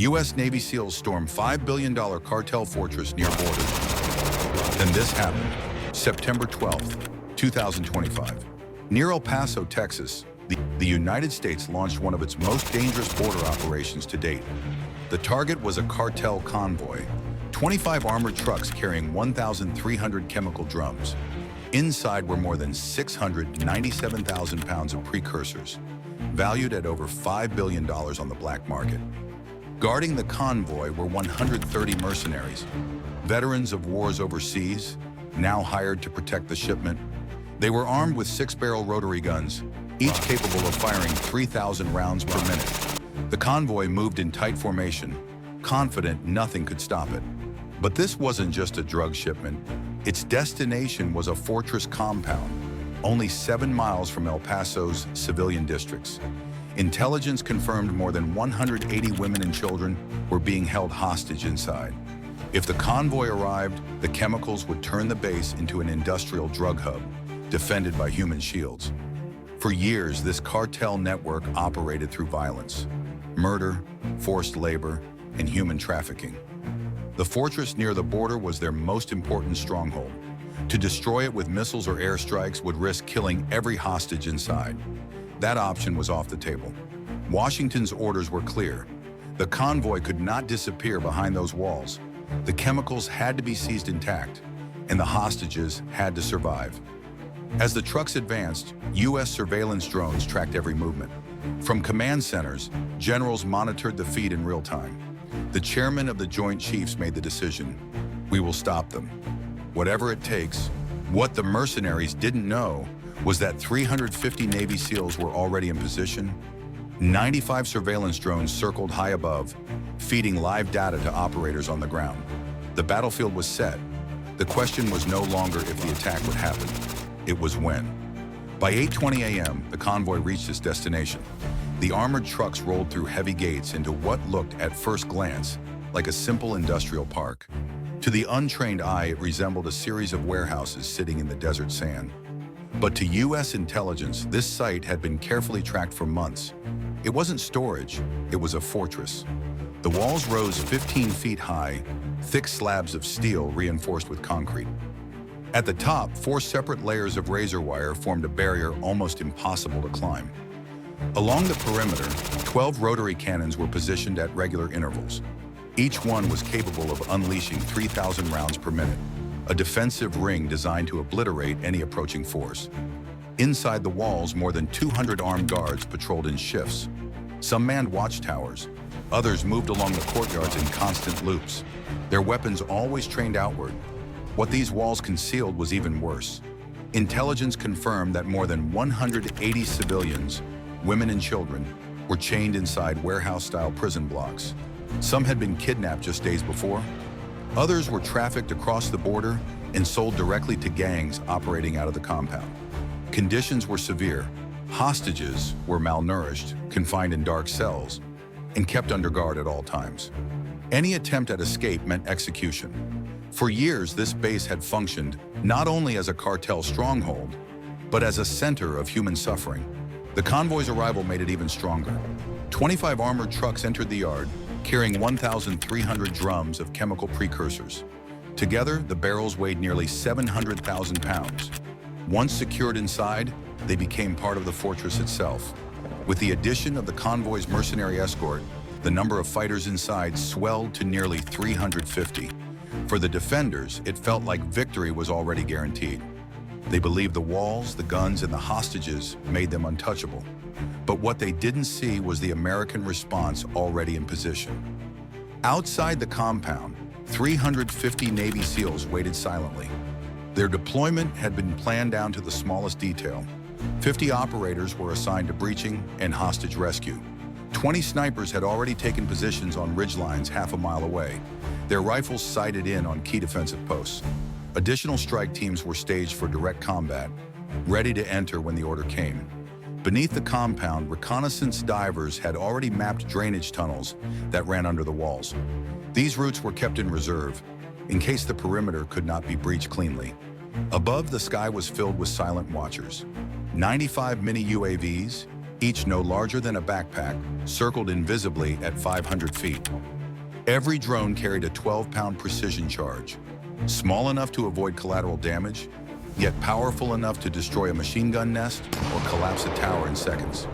U.S. Navy SEALs stormed $5 billion cartel fortress near border. Then this happened, September 12th, 2025. Near El Paso, Texas, the United States launched one of its most dangerous border operations to date. The target was a cartel convoy, 25 armored trucks carrying 1,300 chemical drums. Inside were more than 697,000 pounds of precursors, valued at over $5 billion on the black market. Guarding the convoy were 130 mercenaries, veterans of wars overseas, now hired to protect the shipment. They were armed with 6-barrel rotary guns, each capable of firing 3,000 rounds per minute. The convoy moved in tight formation, confident nothing could stop it. But this wasn't just a drug shipment. Its destination was a fortress compound, only 7 miles from El Paso's civilian districts. Intelligence confirmed more than 180 women and children were being held hostage inside. If the convoy arrived, the chemicals would turn the base into an industrial drug hub, defended by human shields. For years, this cartel network operated through violence, murder, forced labor, and human trafficking. The fortress near the border was their most important stronghold. To destroy it with missiles or airstrikes would risk killing every hostage inside. That option was off the table. Washington's orders were clear. The convoy could not disappear behind those walls. The chemicals had to be seized intact, and the hostages had to survive. As the trucks advanced, U.S. surveillance drones tracked every movement. From command centers, generals monitored the feed in real time. The chairman of the Joint Chiefs made the decision: we will stop them, whatever it takes. What the mercenaries didn't know was that 350 Navy SEALs were already in position. 95 surveillance drones circled high above, feeding live data to operators on the ground. The battlefield was set. The question was no longer if the attack would happen. It was when. By 8:20 a.m., the convoy reached its destination. The armored trucks rolled through heavy gates into what looked at first glance like a simple industrial park. To the untrained eye, it resembled a series of warehouses sitting in the desert sand. But to U.S. intelligence, this site had been carefully tracked for months. It wasn't storage, it was a fortress. The walls rose 15 feet high, thick slabs of steel reinforced with concrete. At the top, 4 separate layers of razor wire formed a barrier almost impossible to climb. Along the perimeter, 12 rotary cannons were positioned at regular intervals. Each one was capable of unleashing 3,000 rounds per minute, a defensive ring designed to obliterate any approaching force. Inside the walls, more than 200 armed guards patrolled in shifts. Some manned watchtowers, others moved along the courtyards in constant loops, their weapons always trained outward. What these walls concealed was even worse. Intelligence confirmed that more than 180 civilians, women and children, were chained inside warehouse-style prison blocks. Some had been kidnapped just days before. Others were trafficked across the border and sold directly to gangs operating out of the compound. Conditions were severe. Hostages were malnourished, confined in dark cells, and kept under guard at all times. Any attempt at escape meant execution. For years, this base had functioned not only as a cartel stronghold, but as a center of human suffering. The convoy's arrival made it even stronger. 25 armored trucks entered the yard, carrying 1,300 drums of chemical precursors. Together, the barrels weighed nearly 700,000 pounds. Once secured inside, they became part of the fortress itself. With the addition of the convoy's mercenary escort, the number of fighters inside swelled to nearly 350. For the defenders, it felt like victory was already guaranteed. They believed the walls, the guns, and the hostages made them untouchable. But what they didn't see was the American response already in position. Outside the compound, 350 Navy SEALs waited silently. Their deployment had been planned down to the smallest detail. 50 operators were assigned to breaching and hostage rescue. 20 snipers had already taken positions on ridgelines half a mile away, their rifles sighted in on key defensive posts. Additional strike teams were staged for direct combat, ready to enter when the order came. Beneath the compound, reconnaissance divers had already mapped drainage tunnels that ran under the walls. These routes were kept in reserve, in case the perimeter could not be breached cleanly. Above, the sky was filled with silent watchers. 95 mini UAVs, each no larger than a backpack, circled invisibly at 500 feet. Every drone carried a 12-pound precision charge, small enough to avoid collateral damage, yet powerful enough to destroy a machine gun nest or collapse a tower in seconds.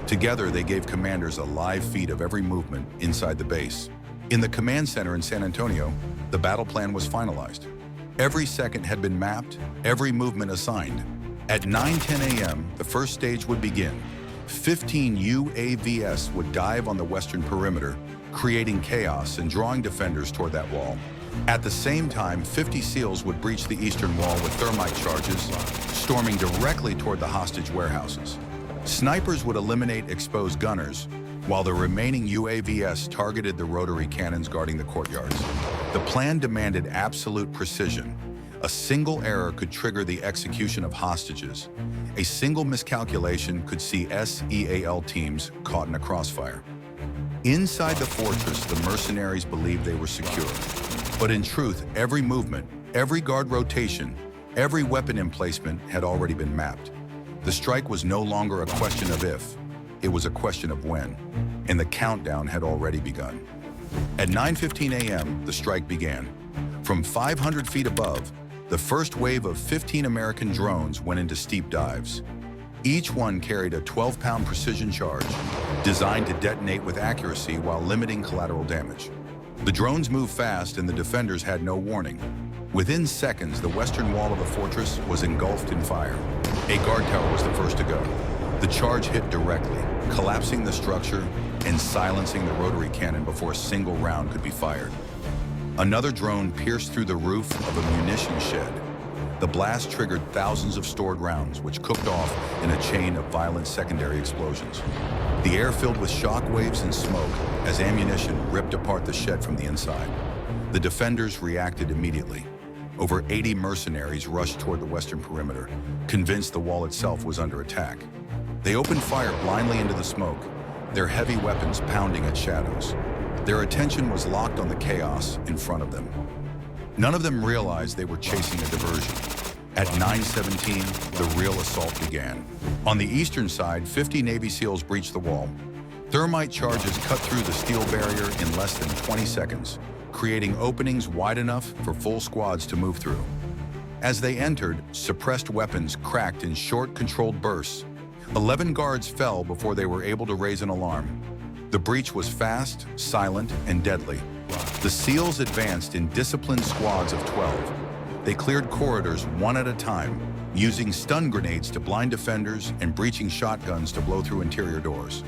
Together, they gave commanders a live feed of every movement inside the base. In the command center in San Antonio, the battle plan was finalized. Every second had been mapped, every movement assigned. At 9:10 a.m., the first stage would begin. 15 UAVs would dive on the western perimeter, creating chaos and drawing defenders toward that wall. At the same time, 50 SEALs would breach the eastern wall with thermite charges, storming directly toward the hostage warehouses. Snipers would eliminate exposed gunners, while the remaining UAVs targeted the rotary cannons guarding the courtyards. The plan demanded absolute precision. A single error could trigger the execution of hostages. A single miscalculation could see SEAL teams caught in a crossfire. Inside the fortress, the mercenaries believed they were secure. But in truth, every movement, every guard rotation, every weapon emplacement had already been mapped. The strike was no longer a question of if, it was a question of when, and the countdown had already begun. At 9:15 a.m., the strike began. From 500 feet above, the first wave of 15 American drones went into steep dives. Each one carried a 12-pound precision charge, designed to detonate with accuracy while limiting collateral damage. The drones moved fast and the defenders had no warning. Within seconds, the western wall of the fortress was engulfed in fire. A guard tower was the first to go. The charge hit directly, collapsing the structure and silencing the rotary cannon before a single round could be fired. Another drone pierced through the roof of a munitions shed. The blast triggered thousands of stored rounds, which cooked off in a chain of violent secondary explosions. The air filled with shock waves and smoke as ammunition ripped apart the shed from the inside. The defenders reacted immediately. Over 80 mercenaries rushed toward the western perimeter, convinced the wall itself was under attack. They opened fire blindly into the smoke, their heavy weapons pounding at shadows. Their attention was locked on the chaos in front of them. None of them realized they were chasing a diversion. At 9:17, the real assault began. On the eastern side, 50 Navy SEALs breached the wall. Thermite charges cut through the steel barrier in less than 20 seconds, creating openings wide enough for full squads to move through. As they entered, suppressed weapons cracked in short, controlled bursts. 11 guards fell before they were able to raise an alarm. The breach was fast, silent, and deadly. The SEALs advanced in disciplined squads of 12. They cleared corridors one at a time, using stun grenades to blind defenders and breaching shotguns to blow through interior doors.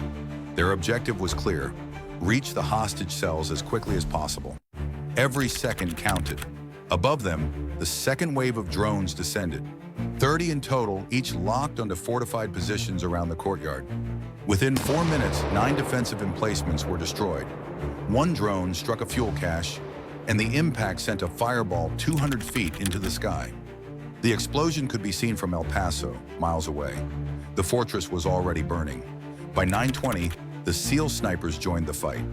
Their objective was clear: reach the hostage cells as quickly as possible. Every second counted. Above them, the second wave of drones descended. 30 in total, each locked onto fortified positions around the courtyard. Within 4 minutes, 9 defensive emplacements were destroyed. One drone struck a fuel cache, and the impact sent a fireball 200 feet into the sky. The explosion could be seen from El Paso, miles away. The fortress was already burning. By 9:20, the SEAL snipers joined the fight.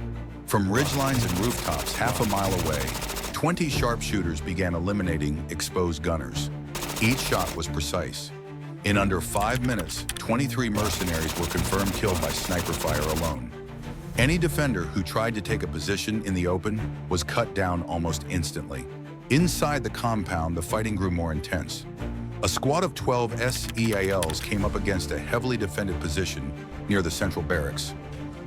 From ridgelines and rooftops half a mile away, 20 sharpshooters began eliminating exposed gunners. Each shot was precise. In under 5 minutes, 23 mercenaries were confirmed killed by sniper fire alone. Any defender who tried to take a position in the open was cut down almost instantly. Inside the compound, the fighting grew more intense. A squad of 12 SEALs came up against a heavily defended position near the central barracks.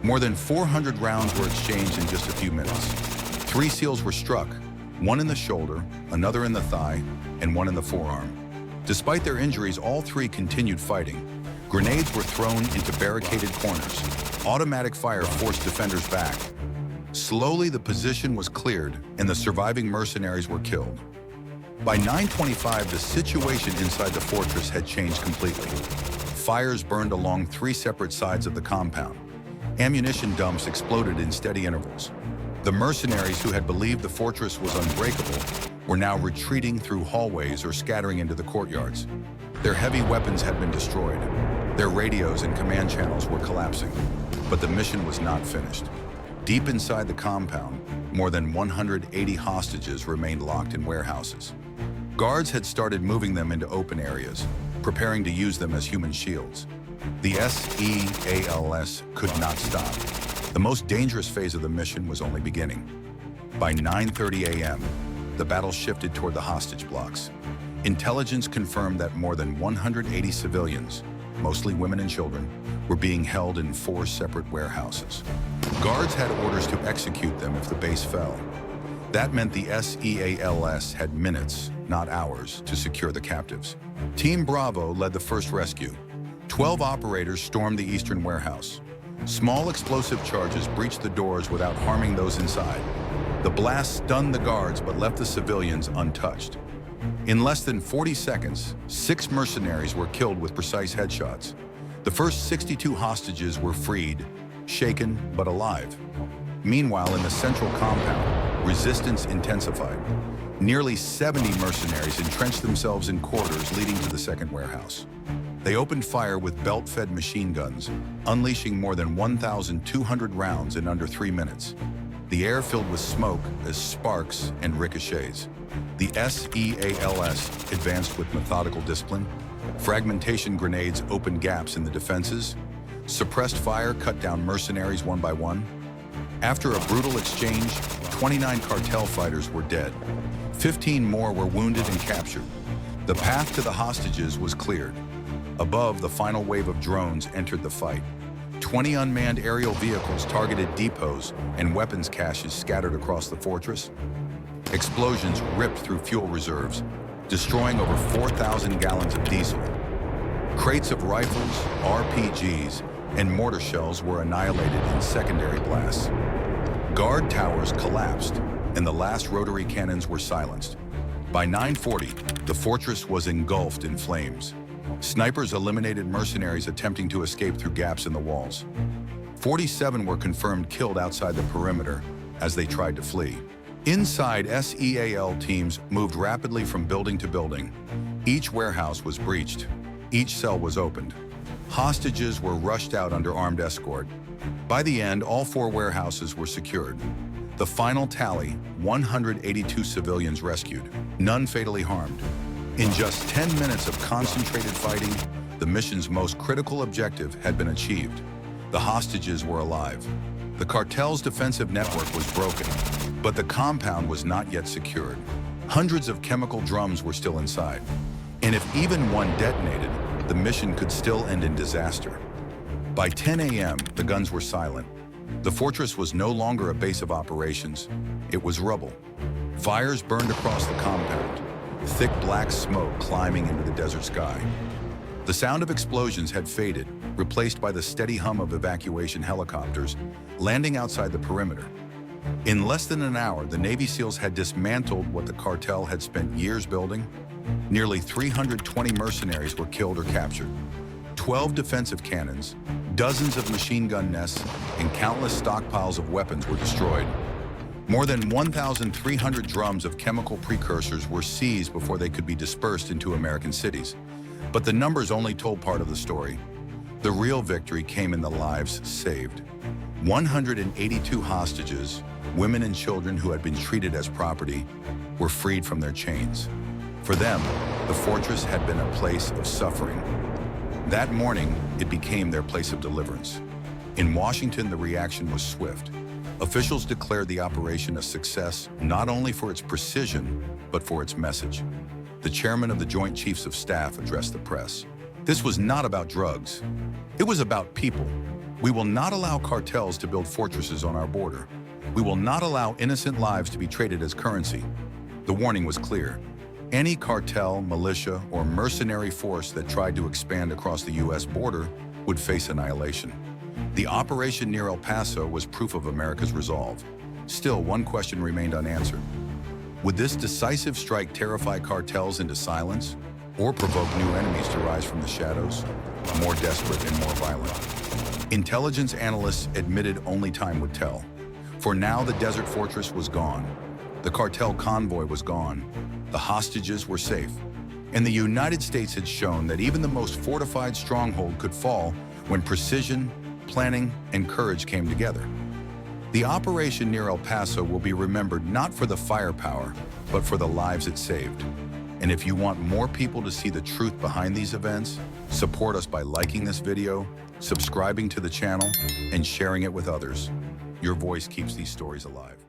More than 400 rounds were exchanged in just a few minutes. 3 SEALs were struck, one in the shoulder, another in the thigh, and one in the forearm. Despite their injuries, all 3 continued fighting. Grenades were thrown into barricaded corners. Automatic fire forced defenders back. Slowly, the position was cleared, and the surviving mercenaries were killed. By 9:25, the situation inside the fortress had changed completely. Fires burned along 3 separate sides of the compound. Ammunition dumps exploded in steady intervals. The mercenaries who had believed the fortress was unbreakable were now retreating through hallways or scattering into the courtyards. Their heavy weapons had been destroyed. Their radios and command channels were collapsing. But the mission was not finished. Deep inside the compound, more than 180 hostages remained locked in warehouses. Guards had started moving them into open areas, preparing to use them as human shields. The SEALs could not stop. The most dangerous phase of the mission was only beginning. By 9:30 a.m., the battle shifted toward the hostage blocks. Intelligence confirmed that more than 180 civilians, mostly women and children, were being held in 4 separate warehouses. Guards had orders to execute them if the base fell. That meant the SEALs had minutes, not hours, to secure the captives. Team Bravo led the first rescue. 12 operators stormed the eastern warehouse. Small explosive charges breached the doors without harming those inside. The blast stunned the guards but left the civilians untouched. In less than 40 seconds, 6 mercenaries were killed with precise headshots. The first 62 hostages were freed, shaken but alive. Meanwhile, in the central compound, resistance intensified. Nearly 70 mercenaries entrenched themselves in corridors leading to the second warehouse. They opened fire with belt-fed machine guns, unleashing more than 1,200 rounds in under 3 minutes. The air filled with smoke as sparks and ricochets. The SEALs advanced with methodical discipline. Fragmentation grenades opened gaps in the defenses. Suppressed fire cut down mercenaries one by one. After a brutal exchange, 29 cartel fighters were dead. 15 more were wounded and captured. The path to the hostages was cleared. Above, the final wave of drones entered the fight. 20 unmanned aerial vehicles targeted depots and weapons caches scattered across the fortress. Explosions ripped through fuel reserves, destroying over 4,000 gallons of diesel. Crates of rifles, RPGs, and mortar shells were annihilated in secondary blasts. Guard towers collapsed, and the last rotary cannons were silenced. By 9:40, the fortress was engulfed in flames. Snipers eliminated mercenaries attempting to escape through gaps in the walls. 47 were confirmed killed outside the perimeter as they tried to flee. Inside, SEAL teams moved rapidly from building to building. Each warehouse was breached. Each cell was opened. Hostages were rushed out under armed escort. By the end, all 4 warehouses were secured. The final tally, 182 civilians rescued, none fatally harmed. In just 10 minutes of concentrated fighting, the mission's most critical objective had been achieved. The hostages were alive. The cartel's defensive network was broken, but the compound was not yet secured. Hundreds of chemical drums were still inside. And if even one detonated, the mission could still end in disaster. By 10 a.m., the guns were silent. The fortress was no longer a base of operations. It was rubble. Fires burned across the compound, thick black smoke climbing into the desert sky. The sound of explosions had faded, replaced by the steady hum of evacuation helicopters landing outside the perimeter. In less than an hour, the Navy SEALs had dismantled what the cartel had spent years building. Nearly 320 mercenaries were killed or captured. 12 defensive cannons, dozens of machine gun nests, and countless stockpiles of weapons were destroyed. More than 1,300 drums of chemical precursors were seized before they could be dispersed into American cities. But the numbers only told part of the story. The real victory came in the lives saved. 182 hostages, women and children who had been treated as property, were freed from their chains. For them, the fortress had been a place of suffering. That morning, it became their place of deliverance. In Washington, the reaction was swift. Officials declared the operation a success not only for its precision, but for its message. The chairman of the Joint Chiefs of Staff addressed the press. This was not about drugs. It was about people. We will not allow cartels to build fortresses on our border. We will not allow innocent lives to be traded as currency. The warning was clear. Any cartel, militia, or mercenary force that tried to expand across the U.S. border would face annihilation. The operation near El Paso was proof of America's resolve. Still, one question remained unanswered. Would this decisive strike terrify cartels into silence, or provoke new enemies to rise from the shadows, more desperate and more violent? Intelligence analysts admitted only time would tell. For now, the desert fortress was gone. The cartel convoy was gone. The hostages were safe. And the United States had shown that even the most fortified stronghold could fall when precision, planning, and courage came together. The operation near El Paso will be remembered not for the firepower, but for the lives it saved. And if you want more people to see the truth behind these events, support us by liking this video, subscribing to the channel, and sharing it with others. Your voice keeps these stories alive.